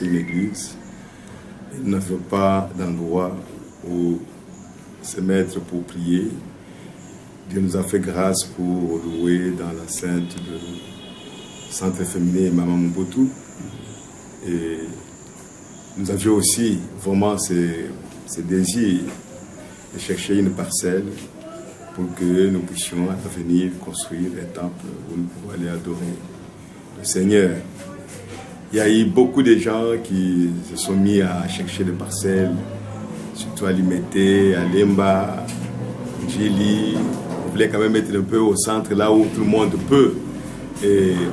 Une église, il n'avait pas d'endroit où se mettre pour prier. Dieu nous a fait grâce pour louer dans la Sainte de Centre féminin Maman Mobutu. Et nous avions aussi vraiment ce désir de chercher une parcelle pour que nous puissions à l'avenir construire un temple où nous pouvons aller adorer le Seigneur. Il y a eu beaucoup de gens qui se sont mis à chercher des parcelles, surtout à Limete, à Lemba, Djili. On voulait quand même être un peu au centre, là où tout le monde peut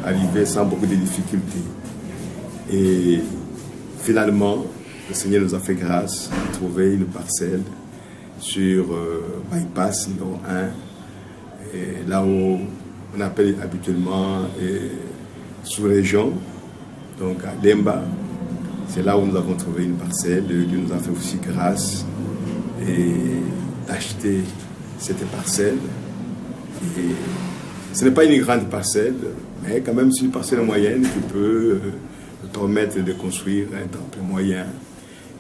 arriver sans beaucoup de difficultés. Et finalement, le Seigneur nous a fait grâce de trouver une parcelle sur Bypass numéro 1, et là où on appelle habituellement sous-région. Donc à Lemba, c'est là où nous avons trouvé une parcelle. Dieu nous a fait aussi grâce d'acheter cette parcelle. Et ce n'est pas une grande parcelle, mais quand même c'est une parcelle moyenne qui peut nous permettre de construire un temple moyen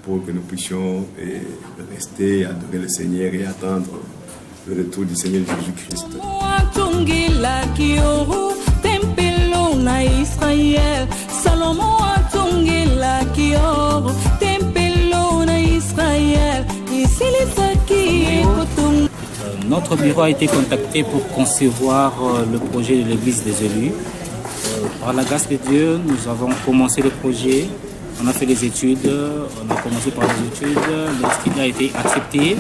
pour que nous puissions rester, adorer le Seigneur et attendre le retour du Seigneur Jésus-Christ. Notre bureau a été contacté pour concevoir le projet de l'église des élus. Par la grâce de Dieu, nous avons commencé le projet, on a fait des études, on a commencé par les études, l'étude a été acceptée,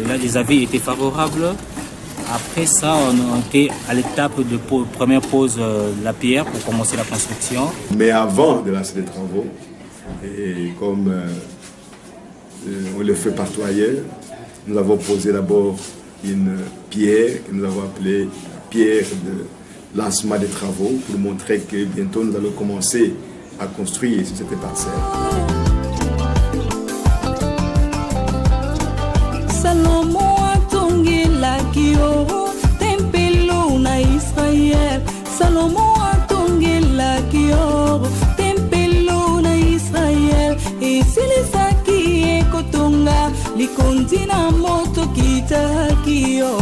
là les avis étaient favorables. Après ça, on a été à l'étape de première pose de la pierre pour commencer la construction. Mais avant de lancer les travaux, et comme on le fait partout ailleurs, nous avons posé d'abord une pierre que nous avons appelée pierre de lancement des travaux pour montrer que bientôt nous allons commencer à construire sur cette parcelle. Salomo atongela kioro tempelo na Israel esilisaki ekotonga likondi na moto kitakio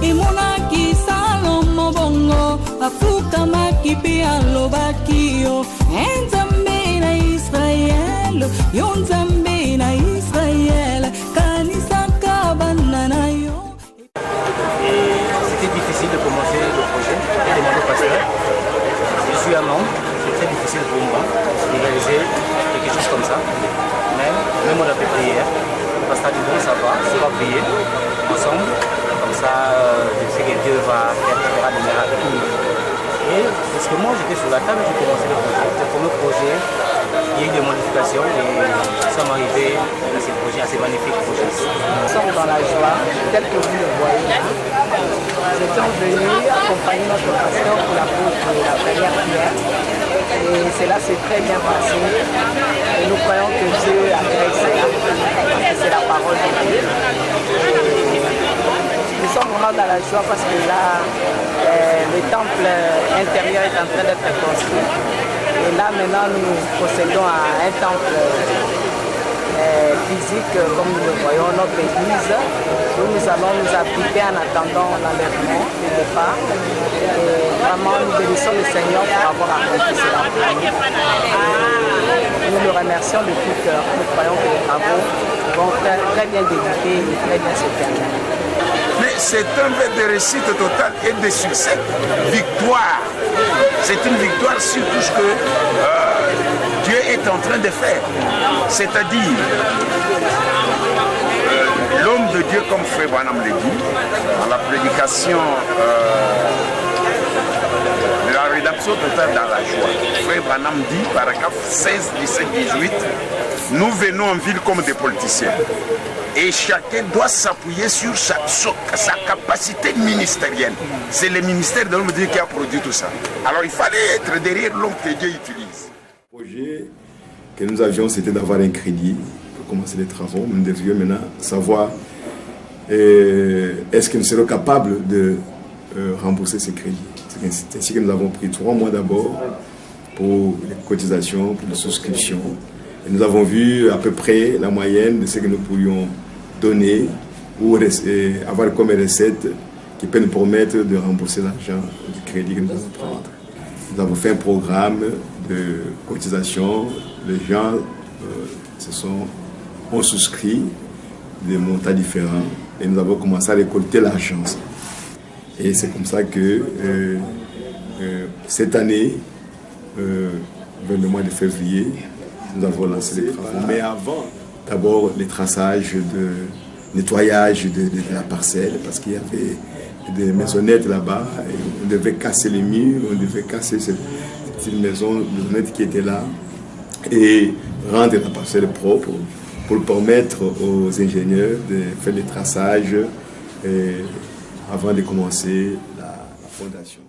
emonaki Salomo bongo afukamaki pe alobakio enzambe na Israel yonzambe na Israel kanisa kabana. C'était difficile de commencer le projet. J'ai demandé au pasteur. Je suis un homme, c'est très difficile pour moi de réaliser quelque chose comme ça. Mais même on a fait prière. Le pasteur dit bon, ça va, on va prier ensemble. Comme ça, je sais que Dieu va faire des miracles. Et parce que moi j'étais sur la table, j'ai commencé le projet. Le premier projet, il y a eu des modifications et nous sommes arrivés à ce projet, à ce magnifique projet. Nous sommes dans la joie, tel que vous le voyez. Nous étions venus accompagner notre pasteur pour la pose de la première pierre. Et cela s'est très bien passé. Et nous croyons que Dieu agrée cela, parce que c'est la parole de Dieu. Nous sommes vraiment dans la joie parce que là, le temple intérieur est en train d'être construit. Et là, maintenant, nous procédons à un temple physique, comme nous le voyons, notre église, où nous allons nous appliquer en attendant l'enlèvement du départ. Et vraiment, nous bénissons le Seigneur pour avoir accompli cela. Nous le remercions de tout cœur. Nous croyons que les travaux vont très bien débuter et très bien se terminer. Mais c'est un fait de réussite totale et de succès. Victoire. C'est une victoire sur tout ce que Dieu est en train de faire. C'est-à-dire, l'homme de Dieu, comme Frère Branham l'a dit, dans la prédication de la satisfaction totale dans la joie. Frère Branham dit, paragraphe 16, 17, 18, nous venons en ville comme des politiciens. Et chacun doit s'appuyer sur sa capacité ministérielle. C'est le ministère de l'homme de Dieu qui a produit tout ça. Alors il fallait être derrière l'homme que Dieu utilise. Le projet que nous avions, c'était d'avoir un crédit pour commencer les travaux. Nous devions maintenant savoir est-ce que nous serons capables de rembourser ces crédits. C'est ainsi que nous avons pris 3 mois d'abord pour les cotisations, pour les souscriptions. Et nous avons vu à peu près la moyenne de ce que nous pourrions donner ou avoir comme recette qui peut nous permettre de rembourser l'argent du crédit que nous allons prendre. Nous avons fait un programme de cotisation. Les gens ont souscrit des montants différents et nous avons commencé à récolter l'argent. Et c'est comme ça que cette année, vers le mois de février, nous avons lancé les travaux. Mais avant, d'abord les traçages de nettoyage de la parcelle, parce qu'il y avait des maisonnettes là-bas. On devait casser les murs, on devait casser cette maisonnette qui était là et rendre la parcelle propre pour permettre aux ingénieurs de faire les traçages avant de commencer la fondation.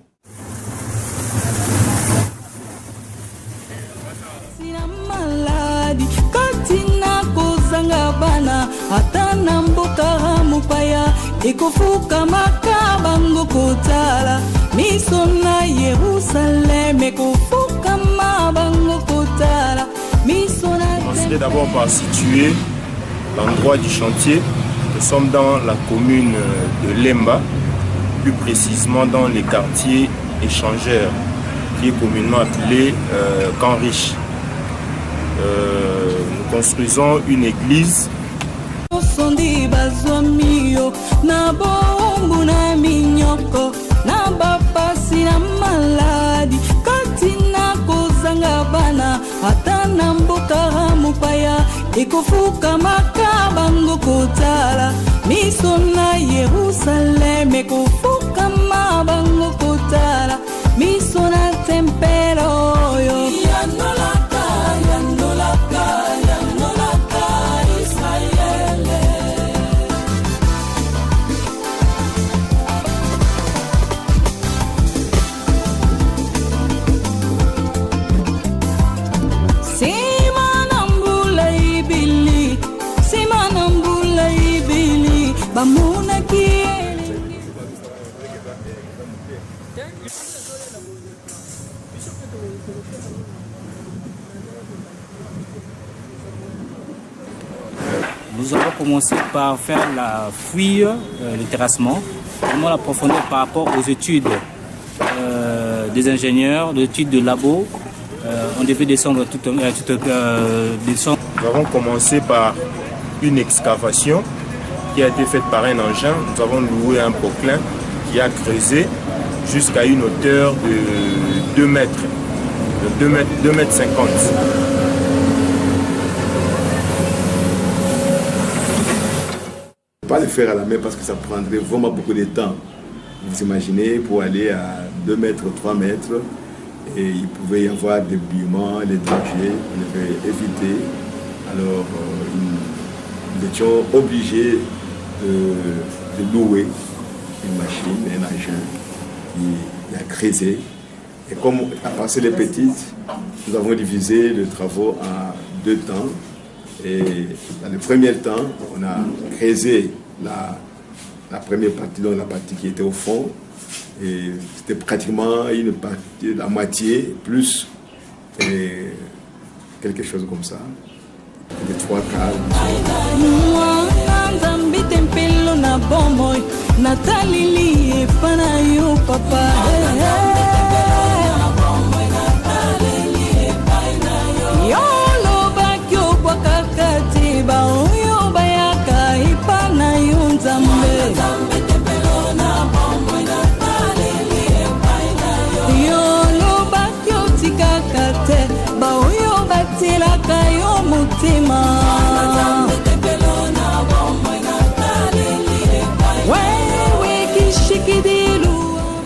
Atana mboka mupaya ekufuka makabango kotala miso na Yerusalem ekufuka mabango kotala miso na. Commencerai d'abord par situer l'endroit du chantier. Nous sommes dans la commune de Lemba, plus précisément dans les quartiers échangeurs, qui est communément appelé Camp Riche. Nous construisons une église. Sondi bazomio na bombu na minyoko na bapasi na maladi katina kozanga bana atana mboka mupaya ekufuka makabango kotala miso na Yerusalem ekufuka mabango kotala miso na tempelo yo yanolaka yanolaka yanolaka Israel. Nous avons commencé par faire la fouille, le terrassement, vraiment la profondeur par rapport aux études des ingénieurs, des études de labo. On devait descendre descendre. Nous avons commencé par une excavation qui a été faite par un engin. Nous avons loué un poclin qui a creusé jusqu'à une hauteur de 2 mètres, de 2 mètres 50. Pas le faire à la main parce que ça prendrait vraiment beaucoup de temps. Vous imaginez, pour aller à 2 mètres, 3 mètres, et il pouvait y avoir des bouillements, des dangers, on devait éviter. Alors, nous étions obligés de louer une machine, un engin qui a creusé. Et comme la parcelle est petite, nous avons divisé les travaux en 2 temps. Et dans le premier temps, on a creusé la première partie, donc la partie qui était au fond. Et c'était pratiquement une partie, la moitié, plus quelque chose comme ça. Les 3 quarts.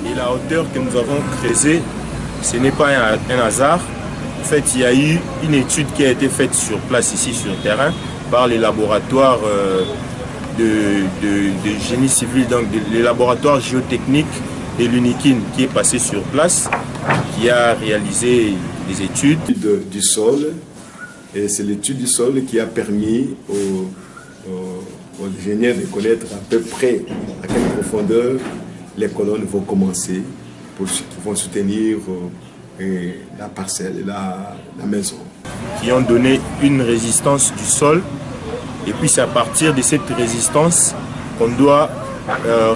Et la hauteur que nous avons creusée ce n'est pas un hasard. En fait, il y a eu une étude qui a été faite sur place ici sur le terrain par les laboratoires de génie civil, donc les laboratoires géotechniques de l'UNIKIN qui est passé sur place, qui a réalisé des études du sol. Et c'est l'étude du sol qui a permis aux ingénieurs de connaître à peu près à quelle profondeur les colonnes vont commencer qui vont soutenir la parcelle, la maison. Qui ont donné une résistance du sol. Et puis c'est à partir de cette résistance qu'on doit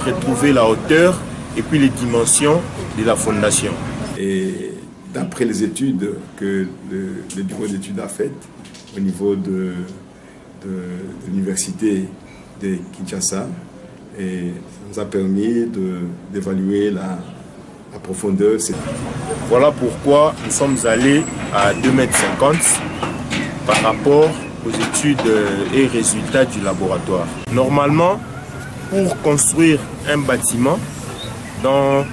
retrouver la hauteur et puis les dimensions de la fondation. Et d'après les études que le bureau d'études a faites au niveau de l'université de Kinshasa, et ça nous a permis d'évaluer la profondeur. Voilà pourquoi nous sommes allés à 2,50 m par rapport aux études et résultats du laboratoire. Normalement, pour construire un bâtiment, dans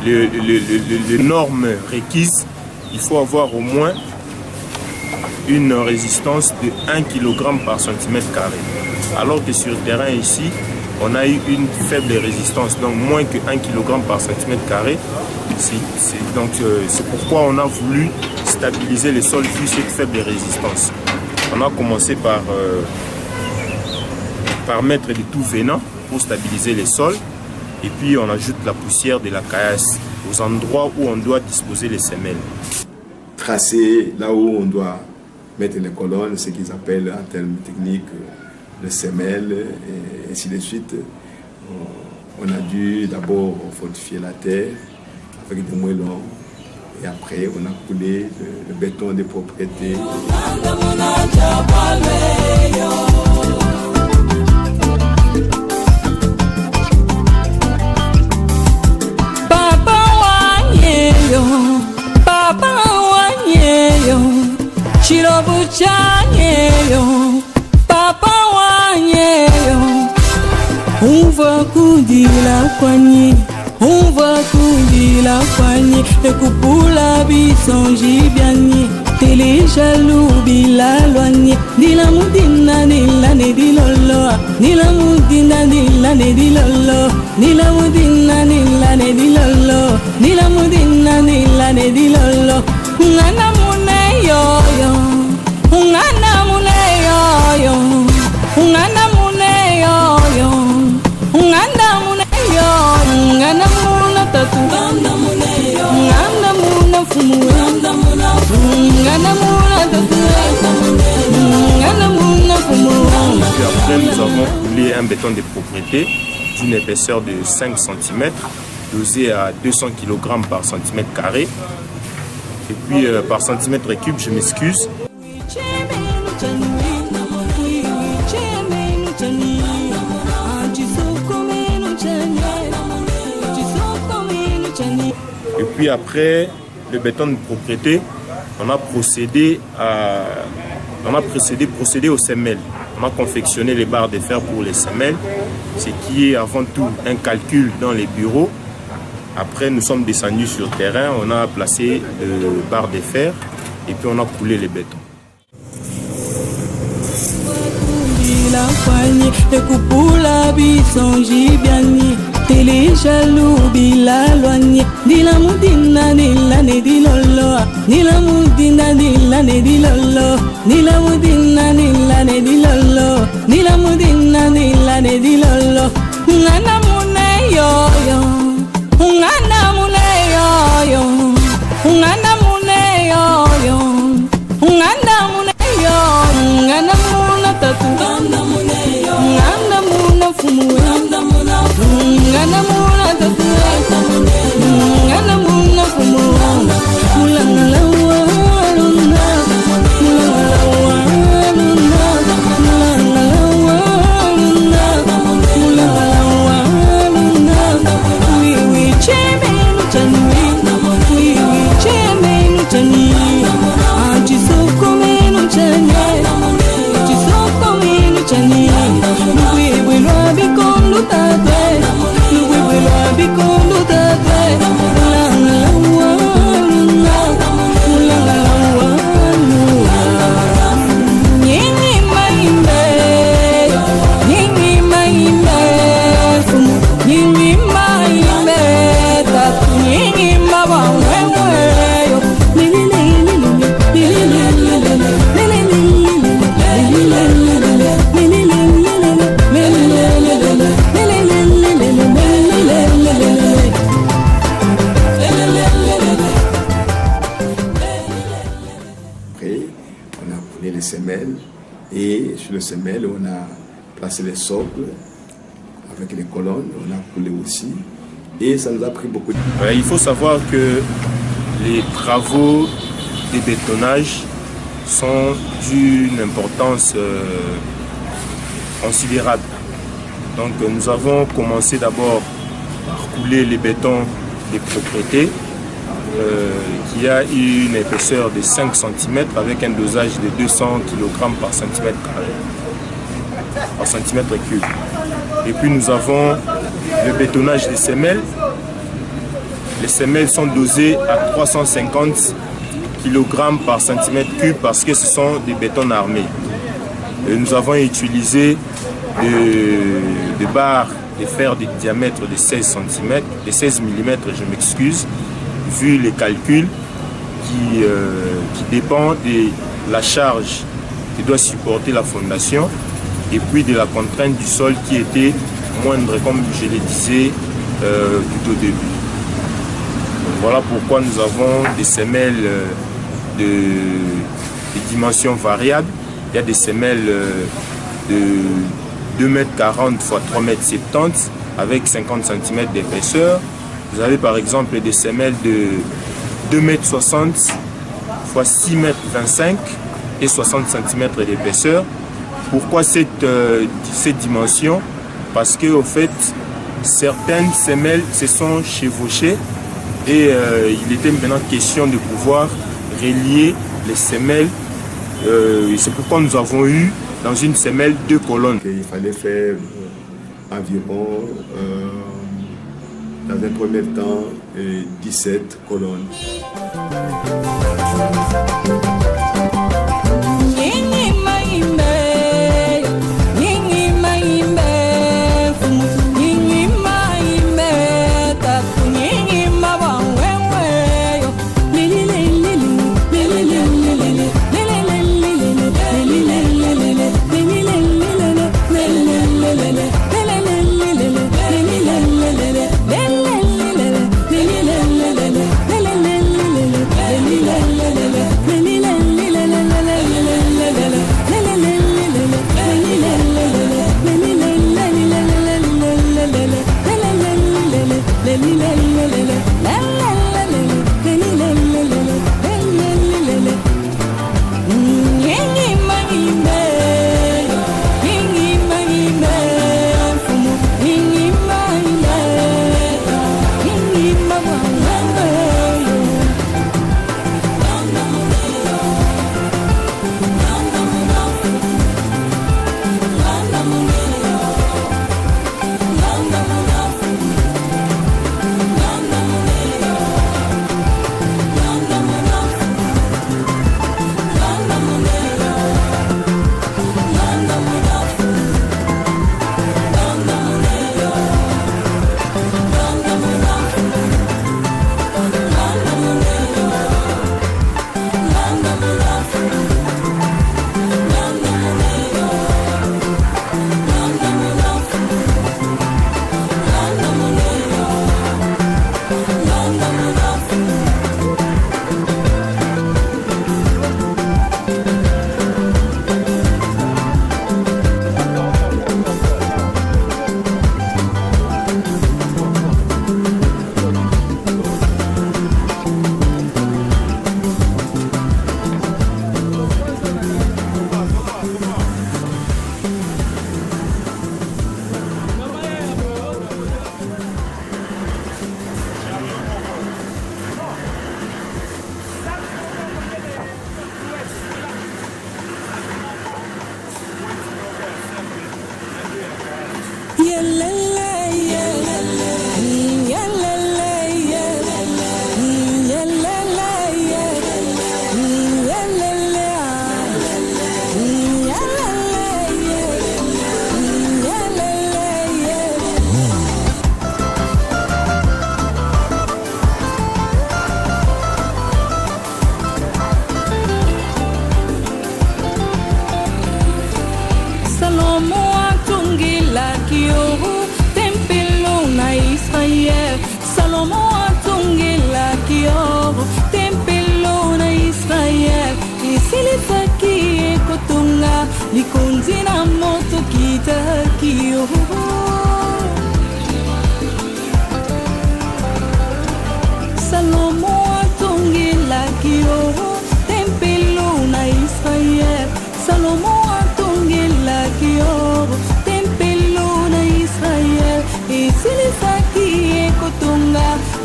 les normes requises, il faut avoir au moins une résistance de 1 kg par cm². Alors que sur le terrain ici, on a eu une faible résistance, donc moins que 1 kg par cm². C'est pourquoi on a voulu stabiliser les sols vu cette faible résistance. On a commencé par mettre du tout venant pour stabiliser les sols. Et puis on ajoute la poussière de la caillasse aux endroits où on doit disposer les semelles. Tracer là où on doit mettre les colonnes, ce qu'ils appellent en termes techniques le semelle, et ainsi de suite. On a dû d'abord fortifier la terre avec des moellons. Et après, on a coulé le béton des propriétés. Papa wanyeyo, chirobu chanyeyo, papa wanyeyo, uva kudila kwanyi. On va couler la poignée, et coupula bisonji biani, télé jaloux bila loigné, ni la moudina ni la ne di lolo, ni la moudina ni la ne di lolo, ni la moudina ni la ne di lolo, ni la moudina ni la ne di lolo, ngana mune yo yo, ngana mune yo yo, ngana mune yo yo, ngana mune yo, ngana muna tatu, ngana mune yo, ngana muna fumu, ngana muna fumu, ngana muna tatu, ngana muna fumu. Puis après, nous avons coulé un béton de propriété d'une épaisseur de 5 cm, dosé à 200 kg par cm². Et puis par centimètre cube, je m'excuse. Et puis après le béton de propriété, on a procédé aux semelles. On a confectionné les barres de fer pour les semelles, ce qui est avant tout un calcul dans les bureaux. Après, nous sommes descendus sur le terrain, on a placé les barres de fer et puis on a coulé les bétons. La poignée, et coupula bisonji biani, télé jaloux bila loigné, ni la moudina ni la ne di lolo, ni la moudina ni la ne di lolo, ni la moudina ni la ne di lolo, ni la moudina ni la ne di lolo, ngana mune yo yo, ngana mune yo yo, ngana mune yo yo, ngana mune yo, ngana muna tatu, ngana mune yo, ngana muna fumu, ngana muna fumu, ngana muna tatu, ngana muna fumu, mulanga lawa luna, mulanga lawa luna, mulanga lawa luna, mulanga lawa luna, semelle. Et sur le semelle, on a placé les socles avec les colonnes, on a coulé aussi. Et ça nous a pris beaucoup de temps. Il faut savoir que les travaux de bétonnage sont d'une importance considérable. Donc nous avons commencé d'abord par couler les bétons des propriétés qui a une épaisseur de 5 cm avec un dosage de 200 kg par centimètre carré, par centimètre cube. Et puis nous avons le bétonnage des semelles. Les semelles sont dosées à 350 kg par centimètre cube parce que ce sont des bétons armés. Et nous avons utilisé des barres de fer de diamètre de 16 cm, de 16 mm, je m'excuse, vu les calculs qui dépendent de la charge qui doit supporter la fondation et puis de la contrainte du sol qui était moindre, comme je le disais tout au début. Donc voilà pourquoi nous avons des semelles de dimensions variables. Il y a des semelles de 2,40 m x 3,70 m avec 50 cm d'épaisseur. Vous avez par exemple des semelles de 2,60 m x 6,25 m et 60 cm d'épaisseur. Pourquoi cette dimension? Parce que au fait, certaines semelles se sont chevauchées et il était maintenant question de pouvoir relier les semelles. C'est pourquoi nous avons eu dans une semelle 2 colonnes. Il fallait faire environ, dans un premier temps, 17 colonnes.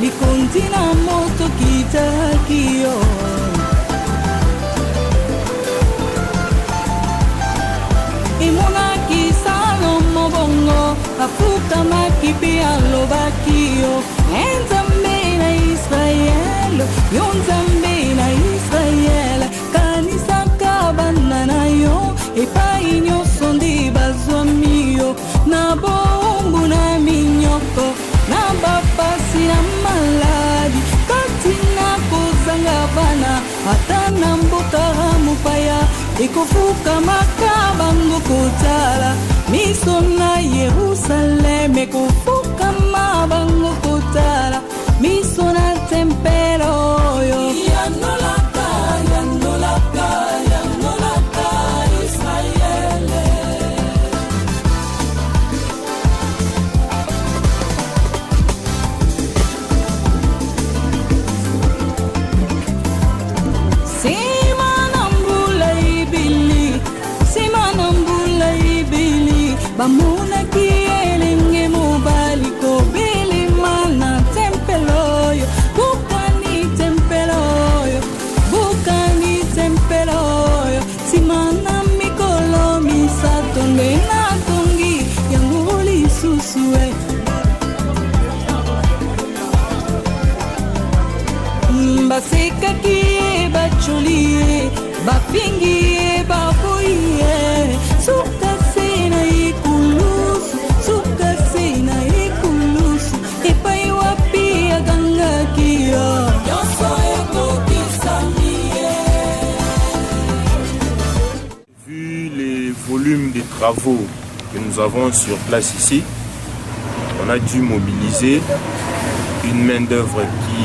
likondi na moto kitaki yo. Imonaki Salomo bongo afukamaki pe alobaki yo Nzambe na Israel yo Nzambe na Israel kanisaka bana na yo epai nyonso nde bazwami yo na bombu na minyoko na bapasi na maladi kati na kozanga bana ata na mboka mopaya ekofuka makabango kotala miso na Yerusalem ekofuka mabango kotala miso na tempelo yo yanolaka yanolaka yanolaka Israel. Bamuna kielenge mobali ko bili mana tempeloyo bukani tempeloyo simana mikolo misato ndena tongi yanguli susue baseka kie bachulie bapingie baboye suka sena ikulusu suka sena ikulusu epai wapi aganga kio yoso eko kisamie. Vu les volumes des travaux que nous avons sur place ici, on a dû mobiliser une main-d'œuvre qui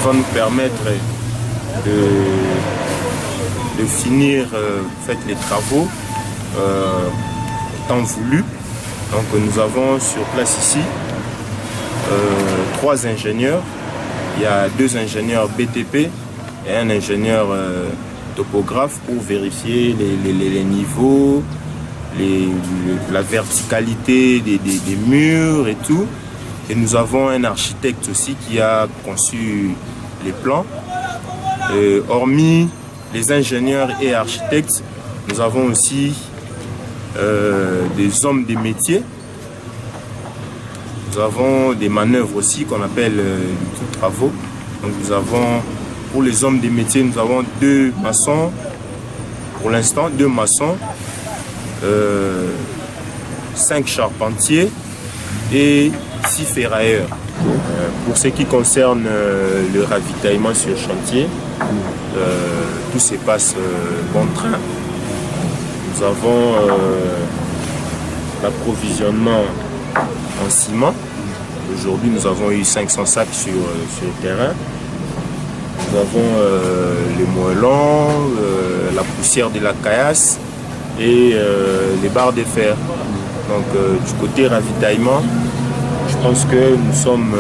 va nous permettre de finir les travaux temps voulu. Donc nous avons sur place ici 3 ingénieurs. Il y a 2 ingénieurs BTP et un ingénieur topographe pour vérifier les niveaux, la verticalité des murs et tout. Et nous avons un architecte aussi qui a conçu les plans. Hormis les ingénieurs et architectes, nous avons aussi des hommes des métiers. Nous avons des manœuvres aussi qu'on appelle travaux. Donc nous avons, pour les hommes des métiers, nous avons 2 maçons, pour l'instant 2 maçons, 5 charpentiers et 6 ferrailleurs. Pour ce qui concerne le ravitaillement sur le chantier, tout se passe bon train. Nous avons l'approvisionnement en ciment. Aujourd'hui, nous avons eu 500 sacs sur le terrain. Nous avons les moellons, la poussière de la caillasse et les barres de fer. Donc, du côté ravitaillement, je pense que nous sommes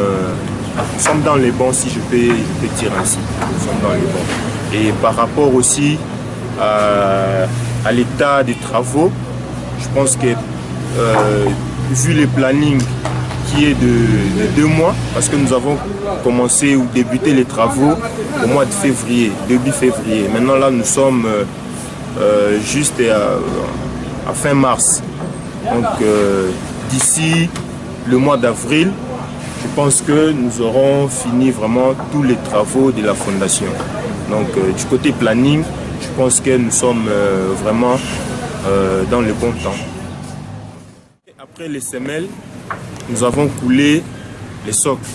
dans les bons, si je peux dire ainsi. Nous sommes dans les bons. Et par rapport aussi à l'état des travaux, je pense que vu le planning qui est de 2 mois, parce que nous avons commencé ou débuté les travaux au mois de février, début février. Maintenant là, nous sommes juste à fin mars. Donc d'ici le mois d'avril, je pense que nous aurons fini vraiment tous les travaux de la fondation. Donc du côté planning, je pense que nous sommes vraiment dans le bon temps. Après les semelles, nous avons coulé les socles.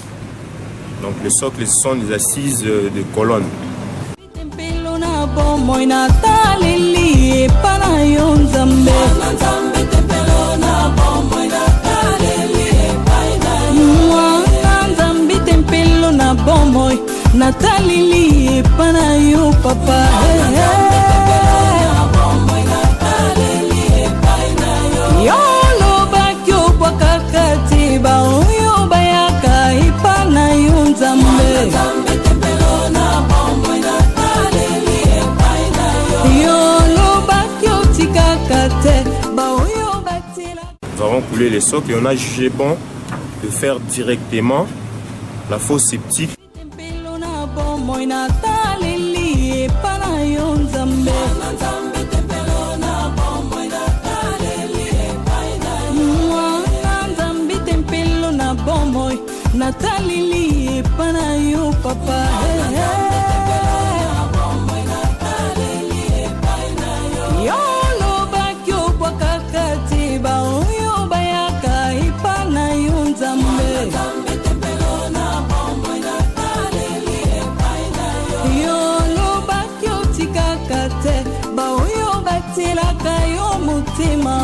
Donc les socles, ce sont des assises de colonnes. Natalili pana yo papa yo lo bakyo bakakati ba yo bayaka ipana yo nzambe yo lo bakyo tikakate ba yo batila. Nous avons coulé les socles et on a jugé bon de faire directement la fosse septique. Nathalie pana yo papa yo lo bakyo kwa kakati ba yo bayaka ipana yo nzambe yo lo bakyo tikakate ba yo batilaka yo mutima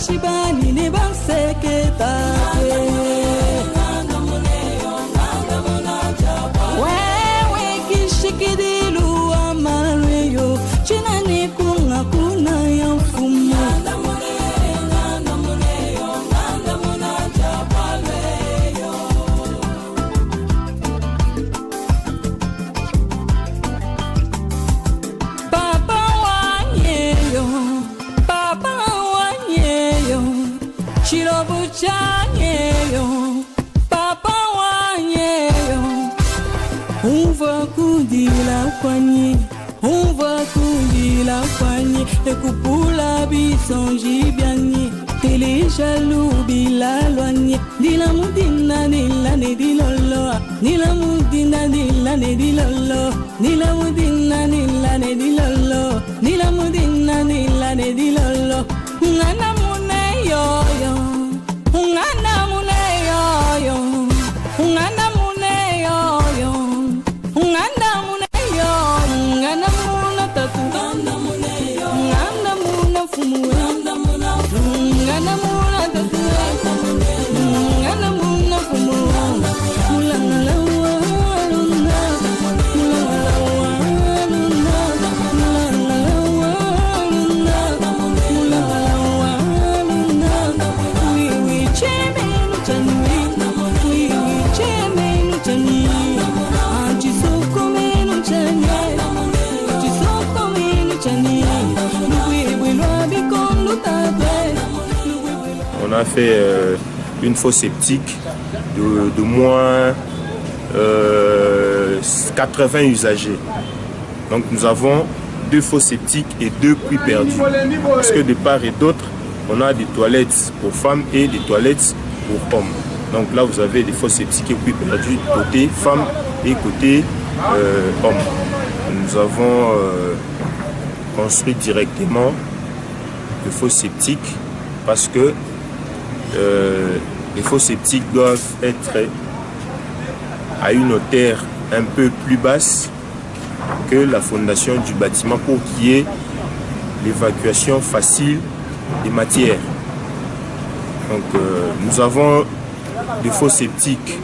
Shibani ne banseketa wewe kishikidilu amareyo china ne kunga kuna ya mfumo Chirobuchanyeyo, papa wanyeyo, unva kundila kwanye, unva kundila kwanye, ekupula bisonji byanye, tele jalou bilalwanye, dila mudina dila ne dilolo, dila mudina dila ne dilolo, dila mudina dila ne dilolo, dila mudina dila ne dilolo, ngana mune yo yo. Ungana mune yo yo, ungana mune yo yo, ungana mune yo, ungana muna tatu, ungana mune yo, ungana muna fumu, ungana muna fumu, ungana muna tatu, ungana muna fumu, ungana la wa luna, ungana la wa luna, ungana la wa luna, ungana la wa luna. On a fait une fosse septique de moins 80 usagers. Donc nous avons 2 fosses septiques et 2 puits perdus. Parce que de part et d'autre, on a des toilettes pour femmes et des toilettes pour hommes. Donc là, vous avez des fosses septiques et puits perdus côté femmes et côté hommes. Nous avons construit directement les fosses septiques parce que les fosses septiques doivent être à une hauteur un peu plus basse que la fondation du bâtiment pour qu'il y ait l'évacuation facile des matières. Donc nous avons des fosses septiques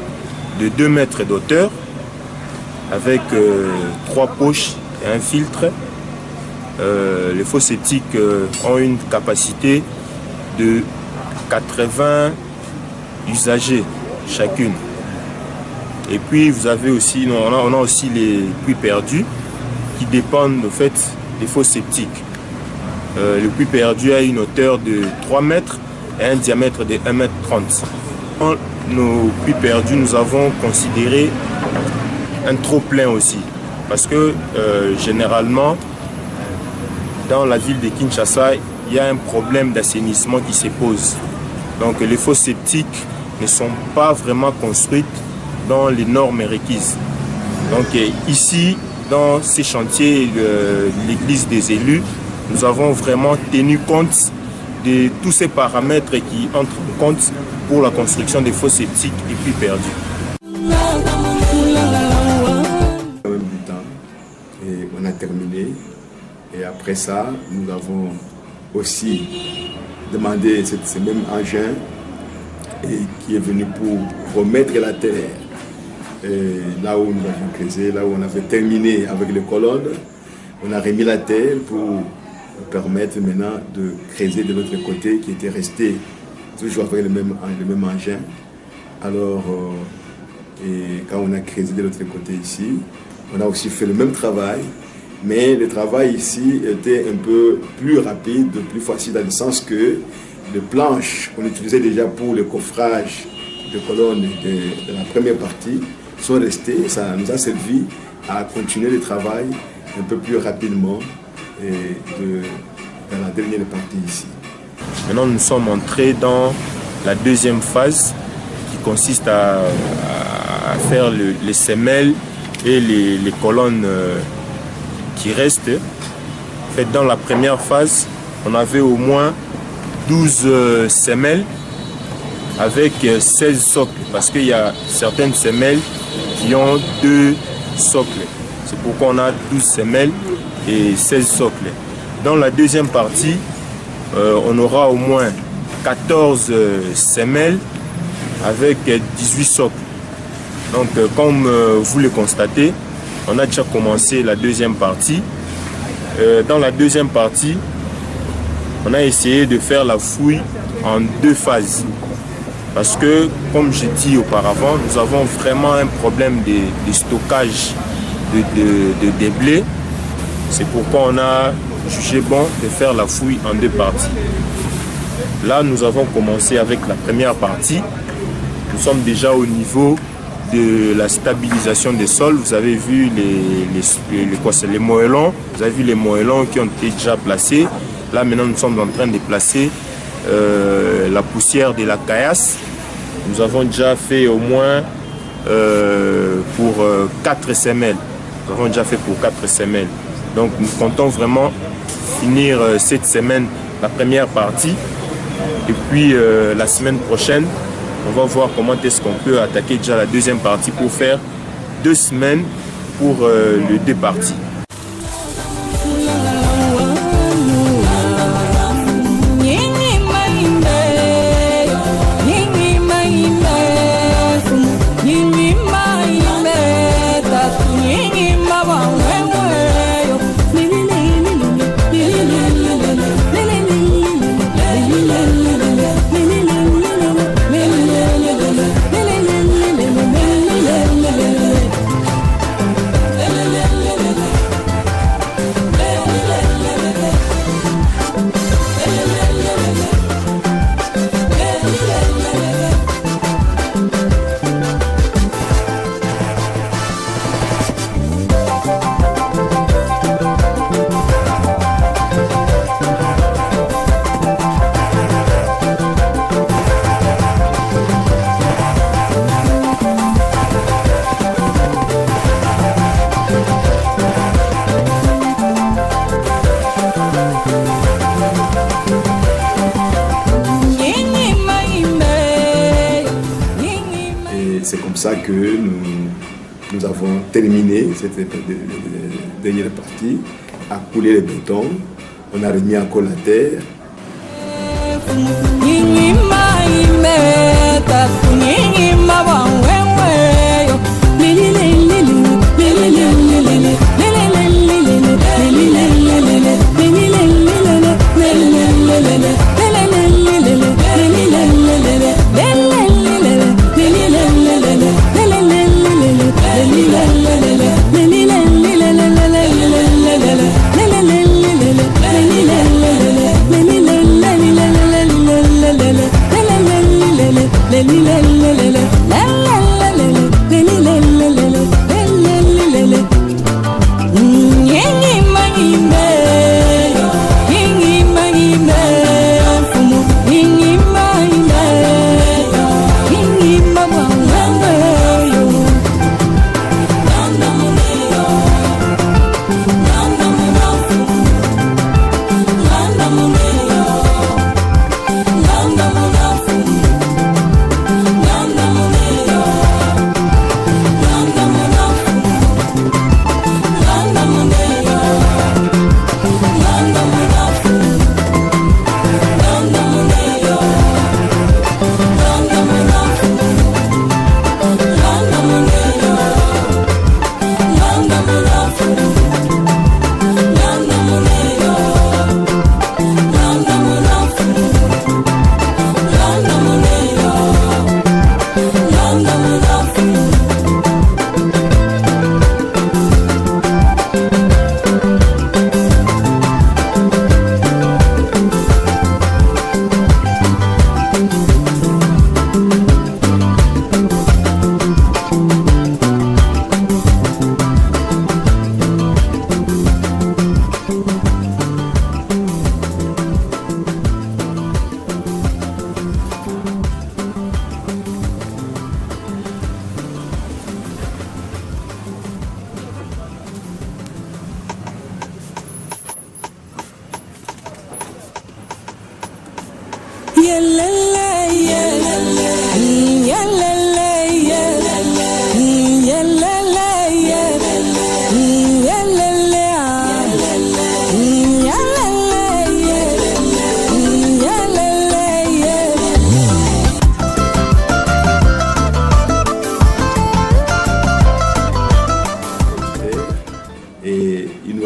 de 2 mètres d'auteur avec 3 poches et un filtre. Les fosses septiques ont une capacité de 80 usagers chacune. Et puis vous avez aussi, on a aussi les puits perdus qui dépendent de fait des fosses septiques. Le puits perdu a une hauteur de 3 mètres et un diamètre de 1,30 m. Dans nos puits perdus, nous avons considéré un trop-plein aussi. Parce que généralement, dans la ville de Kinshasa, il y a un problème d'assainissement qui se pose. Donc les fosses septiques ne sont pas vraiment construites dans les normes requises. Donc ici, dans ces chantiers de l'église des élus, nous avons vraiment tenu compte de tous ces paramètres qui entrent en compte pour la construction des fosses septiques et puits perdus. Et on a terminé. Et après ça, nous avons aussi demandé ce même engin qui est venu pour remettre la terre Et là où nous avions creusé, là où on avait terminé avec les colonnes, on a remis la terre pour permettre maintenant de creuser de l'autre côté qui était resté toujours avec le même engin. Alors, et quand on a creusé de l'autre côté ici, on a aussi fait le même travail, mais le travail ici était un peu plus rapide, plus facile dans le sens que les planches qu'on utilisait déjà pour le coffrage de colonnes de la première partie sont restées. Ça nous a servi à continuer le travail un peu plus rapidement dans la dernière partie ici. Maintenant, nous sommes entrés dans la deuxième phase qui consiste à faire les semelles et les colonnes qui restent. En fait, dans la première phase, on avait au moins 12 semelles avec 16 socles, parce qu'il y a certaines semelles qui ont 2 socles. C'est pourquoi on a 12 semelles et 16 socles. Dans la deuxième partie, on aura au moins 14 semelles avec 18 socles. Donc, comme vous le constatez, on a déjà commencé la deuxième partie. Dans la deuxième partie, on a essayé de faire la fouille en 2 phases. Parce que, comme j'ai dit auparavant, nous avons vraiment un problème de stockage de blé. C'est pourquoi on a jugé bon de faire la fouille en 2 parties. Là, nous avons commencé avec la première partie. Nous sommes déjà au niveau de la stabilisation des sols. Vous avez vu les moellons. Vous avez vu les moellons qui ont été déjà placés. Là, maintenant, nous sommes en train de placer la poussière de la caillasse. Nous avons déjà fait au moins pour 4 semelles. Nous avons déjà fait pour 4 semelles. Donc, nous comptons vraiment finir cette semaine la première partie. Et puis, la semaine prochaine, on va voir comment est-ce qu'on peut attaquer déjà la deuxième partie pour faire 2 semaines pour les 2 parties. C'est comme ça que nous avons terminé cette dernière partie, à couler le béton. On a remis encore la terre. Le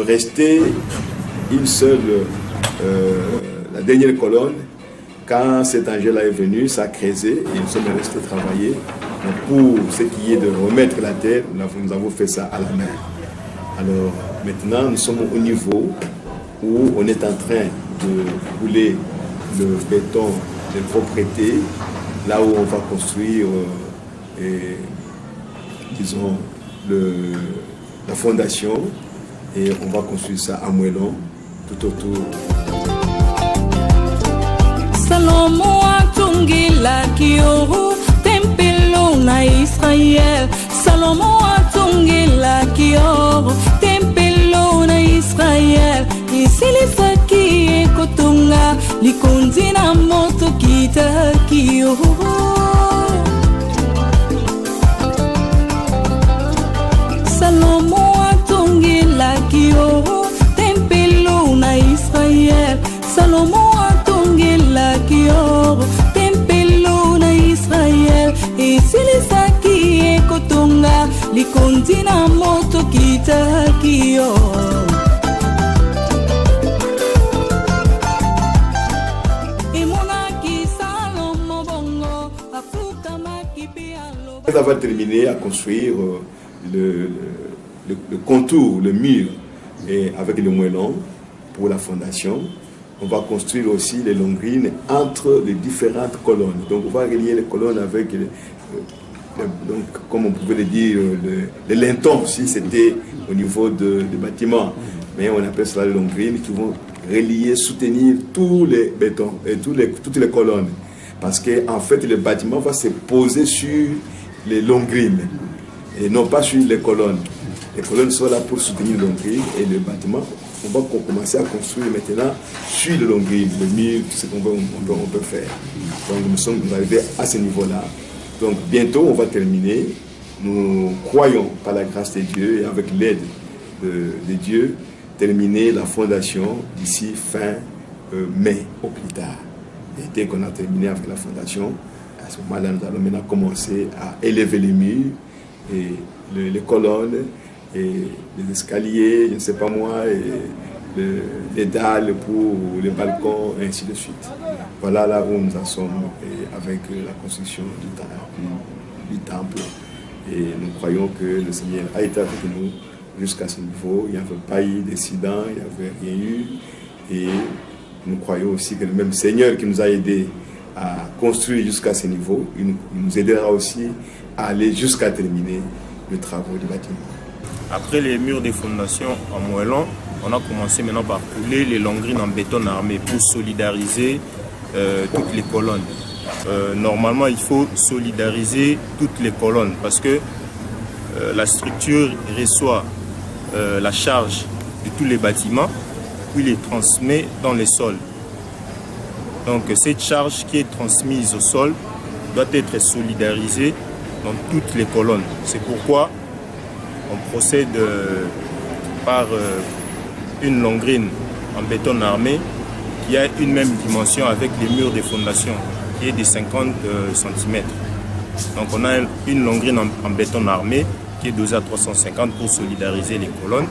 me restait une seule, la dernière colonne. Quand cet engin-là est venu, ça a creusé et nous sommes restés travailler. Donc pour ce qui est de remettre la terre, nous avons fait ça à la main. Alors maintenant, nous sommes au niveau où on est en train de rouler le béton de propreté, là où on va construire, disons, la fondation, et on va construire ça à moellon tout autour. Salomo atungila kioro tempelo na Israël. Salomo atungila kioro tempelo na Israël. Isilifaki ekotunga likondi na moto kita kioro. Salomo atungila kioro tempelo na Israël. Salomo atungila kioro tempelo na Israël. Isilifaki ekotunga likondi na moto kita kioro. Nous avons terminé à construire le contour, le mur, et avec le moellon pour la fondation. On va construire aussi les longrines entre les différentes colonnes. Donc on va relier les colonnes avec, donc, comme on pouvait le dire, les lintons, si c'était au niveau des bâtiments. Mais on appelle cela les longrines qui vont relier, soutenir tous les bétons et toutes les colonnes. Parce qu'en fait, le bâtiment va se poser sur les longrines et non pas sur les colonnes. Les colonnes sont là pour soutenir les longrines et le bâtiment, on va commencer à construire maintenant sur les longrines, le mur, tout ce qu'on peut faire. Donc nous sommes arrivés à ce niveau-là. Donc bientôt on va terminer. Nous croyons par la grâce de Dieu et avec l'aide de Dieu, terminer la fondation d'ici fin mai au plus tard. Et dès qu'on a terminé avec la fondation, à ce moment-là, nous allons maintenant commencer à élever les murs, et les colonnes, et les escaliers, je ne sais pas moi, et les dalles pour les balcons, et ainsi de suite. Voilà là où nous en sommes avec la construction du temple. Et nous croyons que le Seigneur a été avec nous jusqu'à ce niveau. Il n'y avait pas eu d'incident, il n'y avait rien eu. Et nous croyons aussi que le même Seigneur qui nous a aidés à construire jusqu'à ce niveau, il nous aidera aussi à aller jusqu'à terminer le travail du bâtiment. Après les murs des fondations en moellon, on a commencé maintenant par couler les longrines en béton armé pour solidariser toutes les colonnes. Normalement, il faut solidariser toutes les colonnes parce que la structure reçoit la charge de tous les bâtiments, puis les transmet dans les sols. Donc cette charge qui est transmise au sol doit être solidarisée dans toutes les colonnes. C'est pourquoi on procède par une longrine en béton armé qui a une même dimension avec les murs des fondations qui est de 50 cm. Donc on a une longrine en béton armé qui est dosée à 350 pour solidariser les colonnes.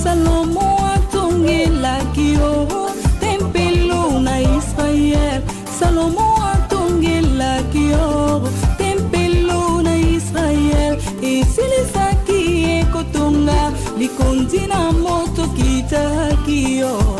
Salomo atungila kioro tempelo na Israël. Salomo atungila kioro tempelo na Israël. Et silisaki ekotunga likondi na moto kita kioro.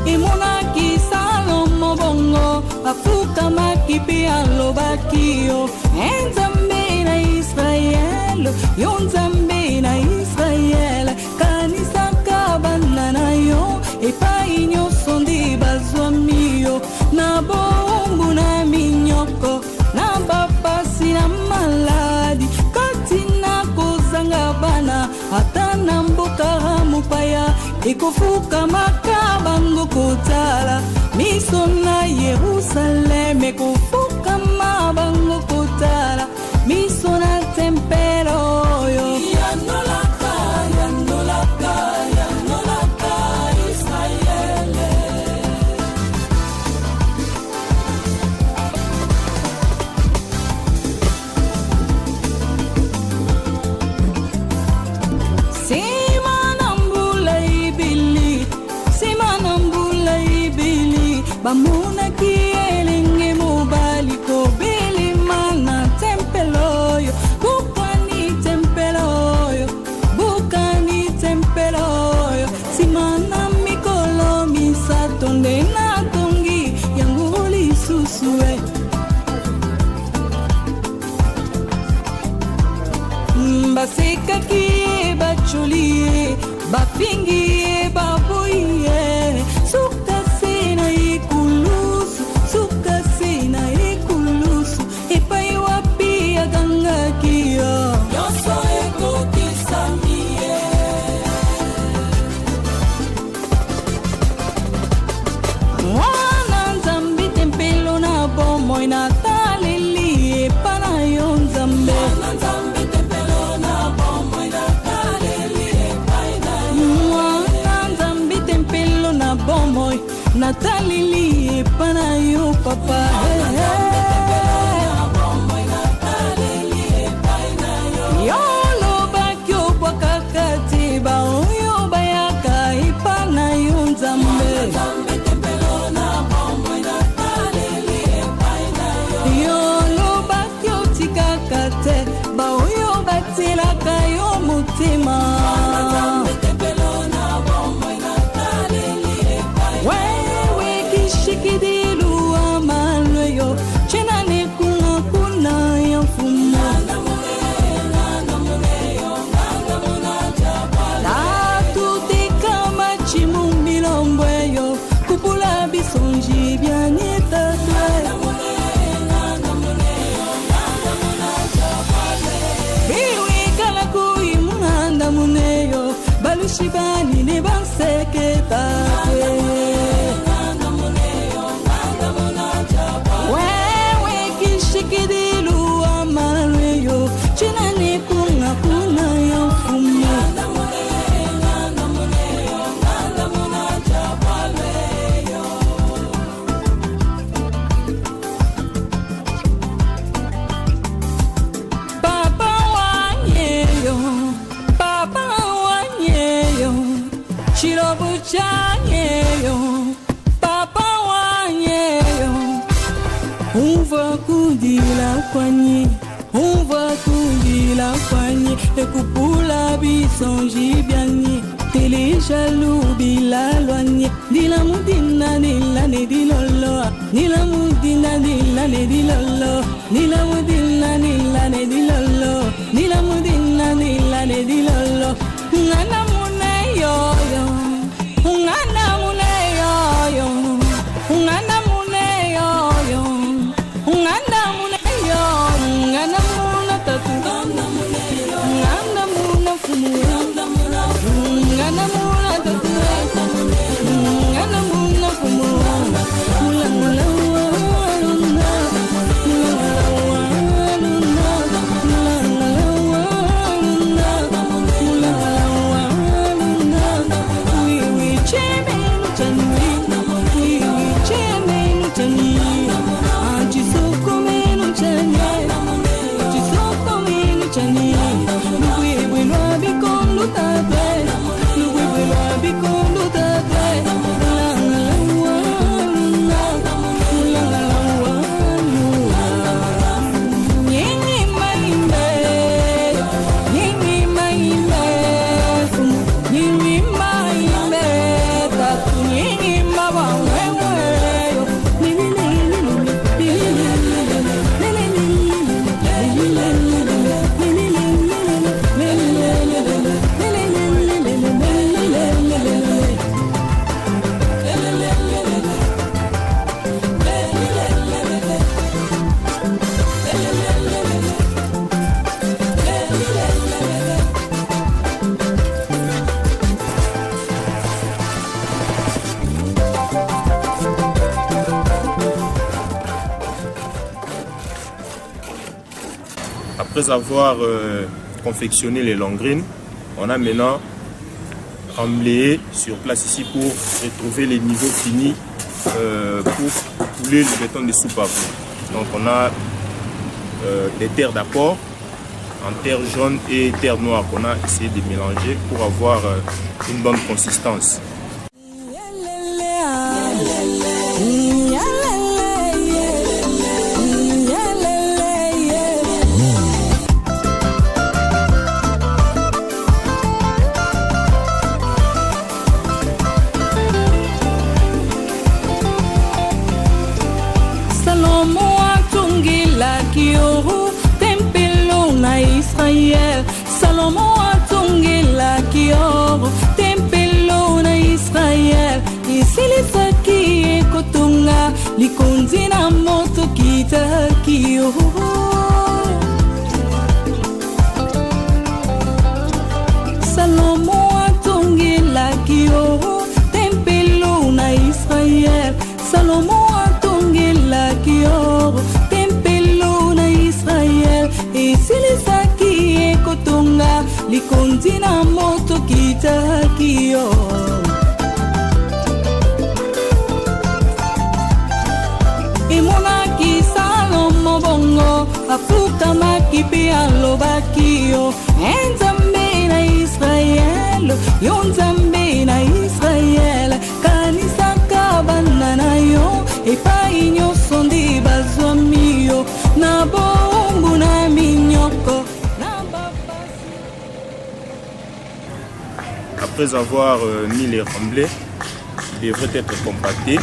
Imonaki Salomo bongo afuka makipi alobakio enzambe na Israel yonzambe na Israel kanisa kabana na yo epai nyonso ndi bazwamio na bombu na minyoko na bapasi na maladi kati na kozanga bana ata na mboka mopaya ekofuka makabango kotala miso na Yerusalem ekofuka mabango kotala miso na tempelo yo yanolaka yanolaka yanolaka Israel amunaki elenge mobali kobelema na tempeloyo bukani tempeloyo bukani tempeloyo simana mikolo misato nde natongi yango lisusu basekaki bacholie bafingi baboye sukase na ikulusu sukase na ikulusu epai wapi agangaki yo nyonso ekokisamie mwana nzambe tempelo na bomoi na taleli epa na yo nzambe bomoy natalili epana yo papa yo lobaki obwakaka te baoyo bayaka epana yo nzambe yo lobaki otikaka te baoyo batelaka yo motema shikidilu amalweyo chenane kuna kuna ya mfuma tatu kama chimu milombweyo kupula bisonji byanye tatwe biwi kala kui munda muneyo balushibani ne banseke tatwe shikidilu amalweyo chinane kuna kuna ya mfumu papa wanyeyo chirobu chanyeyo papa wanyeyo on va kundila kwanyi ekupula bisonji byanye tele jalou bilalwanye dila mudina dila ne dilolo dila mudina dila ne dilolo dila mudina dila ne dilolo dila mudina dila ne dilolo ngana muneyo yo ngana muneyo yo ngana muneyo yo ngana muneyo ngana muna tatu ngana muna fumu ngana muna tatu ngana muna fumu mula mula Après avoir confectionné les longrines, on a maintenant emblayé sur place ici pour retrouver les niveaux finis pour couler le béton de soupape. Donc on a des terres d'apport en terre jaune et terre noire qu'on a essayé de mélanger pour avoir une bonne consistance. kioro tempelo na Israel. Salomo atongela kioro tempelo na Israel. Isilisaki ekotonga likondi na moto kita kioro. Salomo atongela kioro tempelo na Israel. Salomo atongela kioro tempelo na Israel. Isilisaki ekotonga likondi na moto kita kioro. Imonaki Salomo bongo afukamaki pe alobakio enzambe na Israel yonzambe na Israel kanisa kabana na yo epai nyonso ndi bazwa mio na bombu na minyoko na babasi. Après avoir mis les remblais, ils devraient être compactés.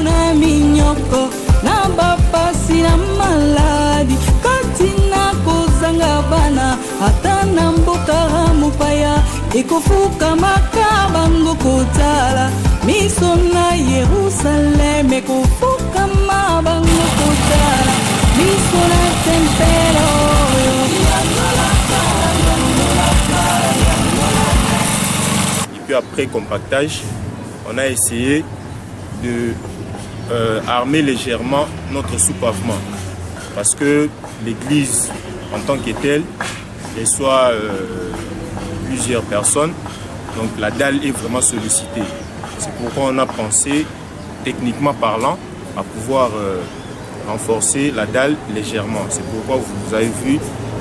Na minyoko na bapasi na maladi katina kozanga bana ata na mboka mopaya ekofuka makabango kotala miso na Yerusalem ekofuka mabango kotala miso na tempelo. Et puis après compactage, on a essayé de armer légèrement notre sous-pavement parce que l'église en tant que telle reçoit plusieurs personnes, donc la dalle est vraiment sollicitée. C'est pourquoi on a pensé, techniquement parlant, à pouvoir renforcer la dalle légèrement. C'est pourquoi vous avez vu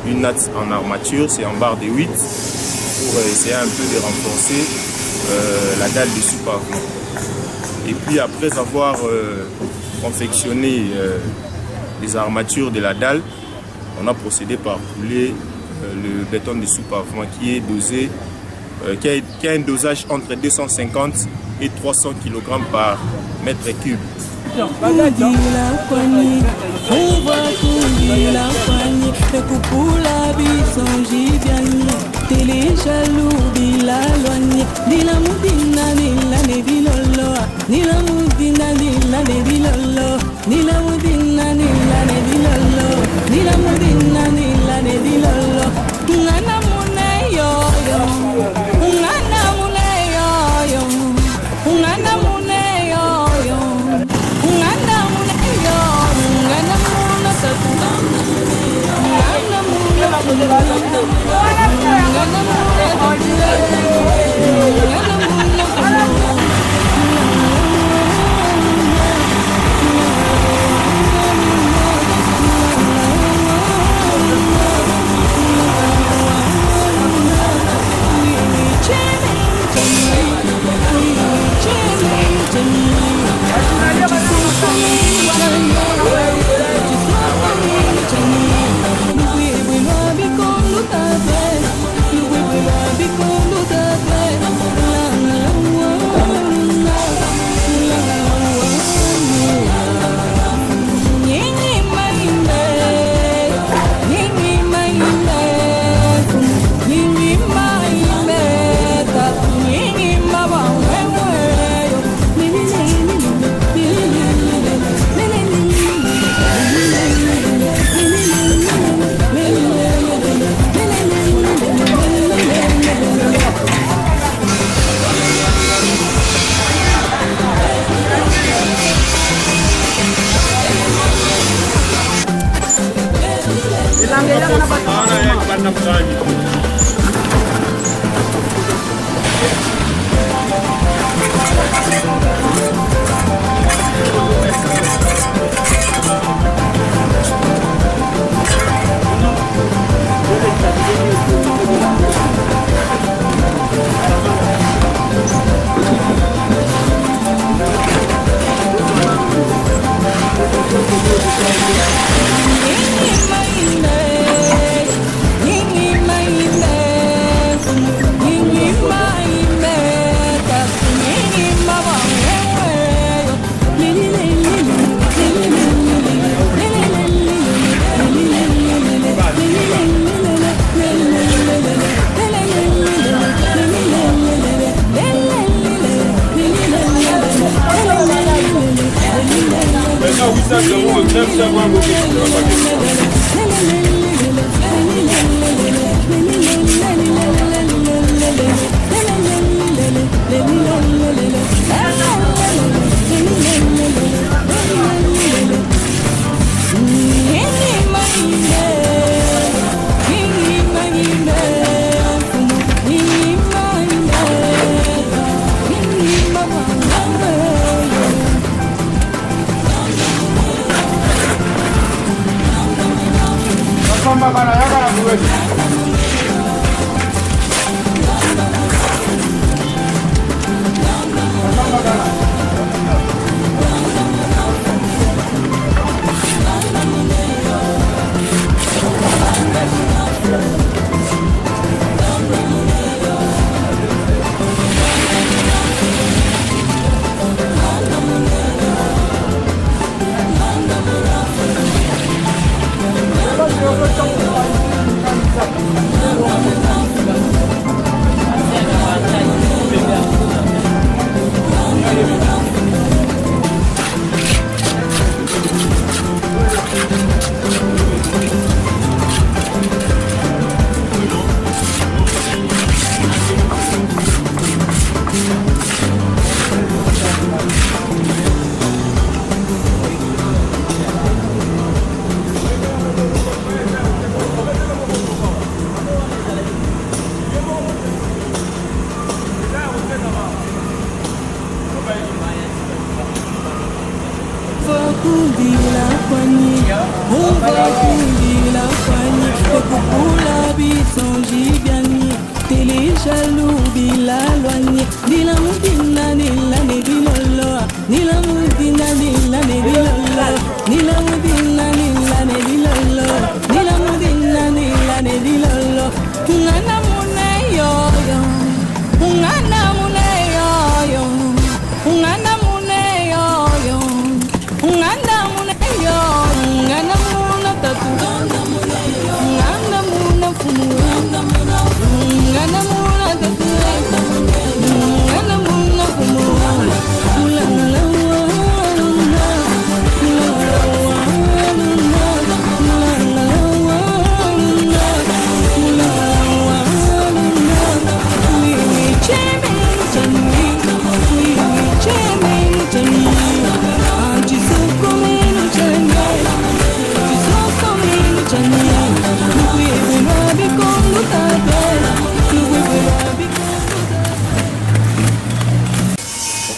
une natte en armature, c'est en barre de 8 pour essayer un peu de renforcer la dalle de sous-pavement. Et puis après avoir confectionné les armatures de la dalle, on a procédé par couler le béton de sous-pavement qui est dosé, qui a un dosage entre 250 et 300 kg par mètre cube.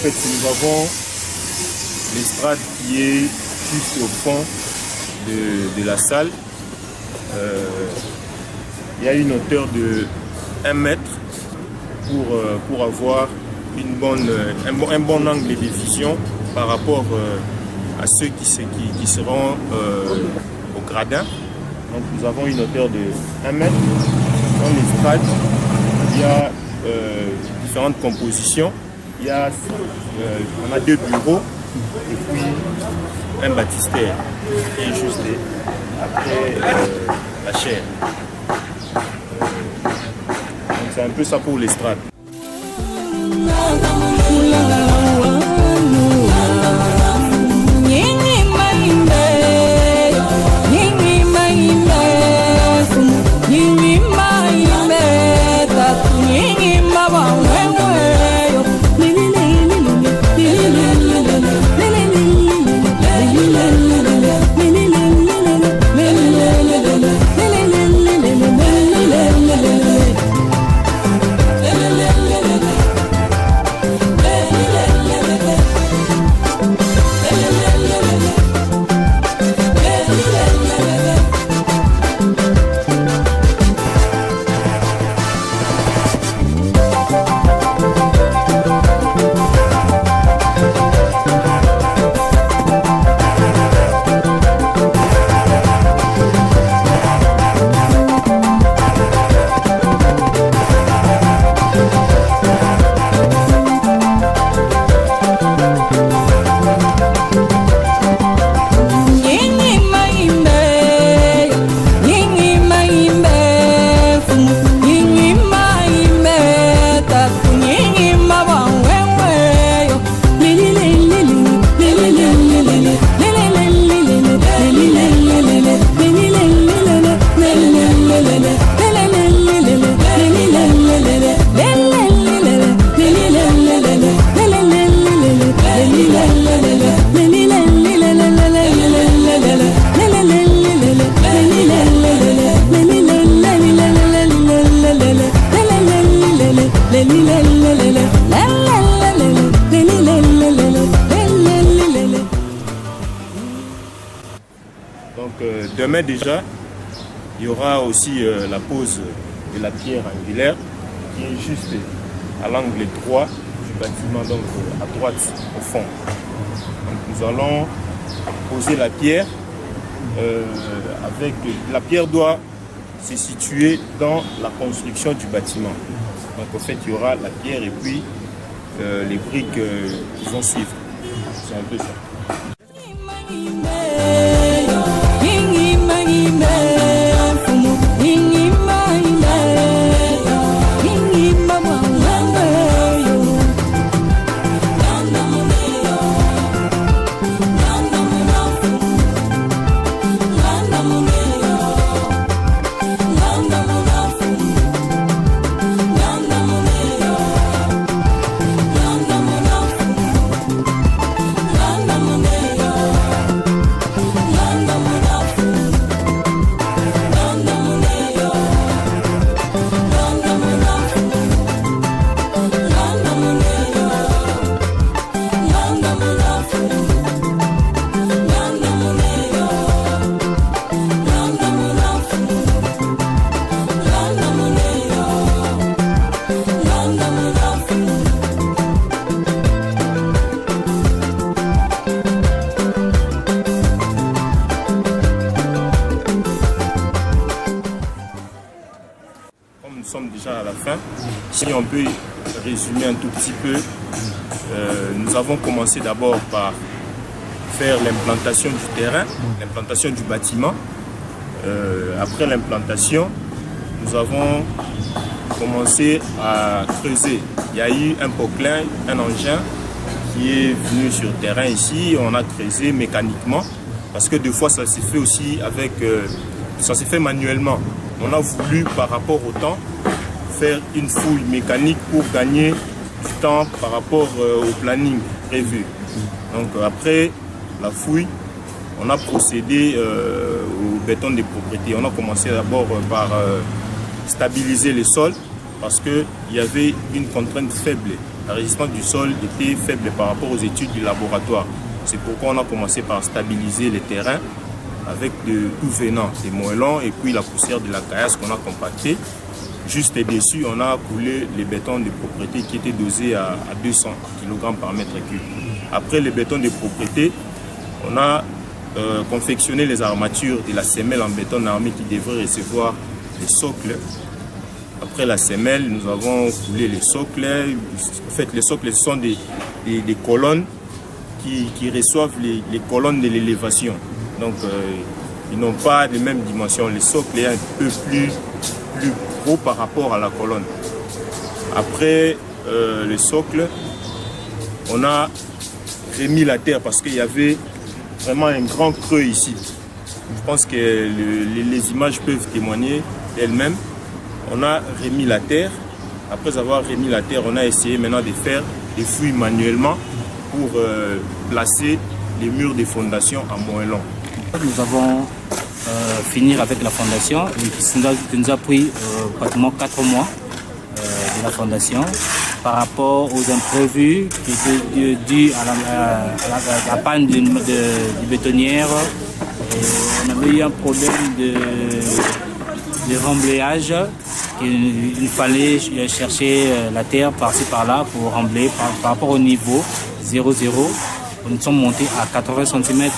Nous avons l'estrade qui est juste au fond de la salle. Il y a une hauteur de 1 mètre pour avoir un bon angle de vision par rapport à ceux qui seront au gradin. Donc nous avons une hauteur de 1 mètre. Dans l'estrade, il y a différentes compositions. On a 2 bureaux et puis un baptistère qui est juste après la chaire. Donc c'est un peu ça pour l'estrade. demain déjà, il y aura aussi la pose de la pierre angulaire qui est juste à l'angle droit du bâtiment, donc à droite au fond. Donc nous allons poser la pierre. La pierre doit se situer dans la construction du bâtiment. Donc en fait il y aura la pierre et puis les briques qui vont suivre. C'est un peu ça. Nous sommes déjà à la fin. Si on peut résumer un tout petit peu, nous avons commencé d'abord par faire l'implantation du terrain, l'implantation du bâtiment. Après l'implantation, nous avons commencé à creuser. Il y a eu un poclin, un engin qui est venu sur le terrain ici. On a creusé mécaniquement parce que des fois ça s'est fait aussi avec, ça s'est fait manuellement. On a voulu par rapport au temps faire une fouille mécanique pour gagner du temps par rapport au planning prévu. Donc après la fouille, on a procédé au béton des propriétés. On a commencé d'abord par stabiliser les sols parce qu'il y avait une contrainte faible. La résistance du sol était faible par rapport aux études du laboratoire. C'est pourquoi on a commencé par stabiliser les terrains avec de tout venant, des moellons et puis la poussière de la caillasse qu'on a compactée. Juste dessus, on a coulé les bétons de propriété qui étaient dosés à 200 kg par mètre cube. Après les bétons de propriété, on a confectionné les armatures de la semelle en béton armé qui devraient recevoir les socles. Après la semelle, nous avons coulé les socles. En fait, les socles sont des colonnes qui reçoivent les colonnes de l'élévation. Donc, ils n'ont pas les mêmes dimensions. Les socles est un peu plus gros par rapport à la colonne. Après le socle, on a remis la terre parce qu'il y avait vraiment un grand creux ici. Je pense que les images peuvent témoigner d'elles-mêmes. On a remis la terre. Après avoir remis la terre, on a essayé maintenant de faire des fouilles manuellement pour placer les murs de fondation en moellon. Nous avons fini avec la fondation qui nous a pris pratiquement 4 mois de la fondation par rapport aux imprévus qui étaient dus à la panne du bétonnière. On avait eu un problème de remblayage. Il fallait chercher la terre par-ci par-là pour remblayer par rapport au niveau 0,0. Nous sommes montés à 80 cm.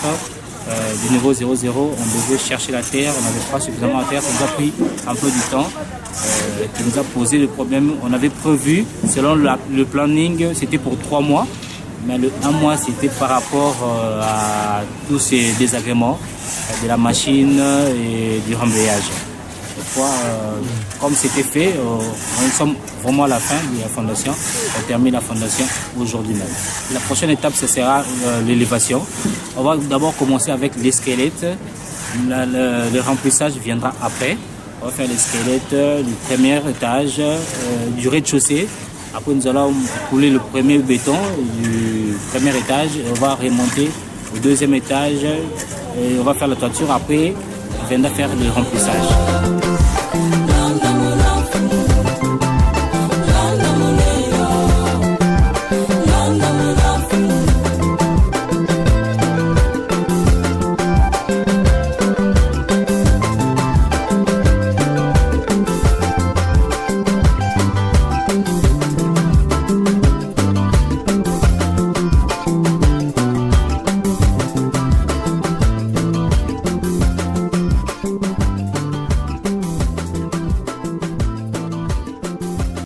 Du niveau 0,0, on devait chercher la terre, on n'avait pas suffisamment de terre, ça nous a pris un peu du temps, qui nous a posé le problème. On avait prévu, selon le planning, c'était pour 3 mois, mais le 1 mois c'était par rapport à tous ces désagréments de la machine et du remblayage. Comme c'était fait, nous sommes vraiment à la fin de la fondation. On termine la fondation aujourd'hui même. La prochaine étape, ce sera l'élévation. On va d'abord commencer avec les squelettes. Le remplissage viendra après. On va faire les squelettes du premier étage, du rez-de-chaussée. Après, nous allons couler le premier béton du premier étage. Et on va remonter au deuxième étage. Et on va faire la toiture. Après, on viendra faire le remplissage.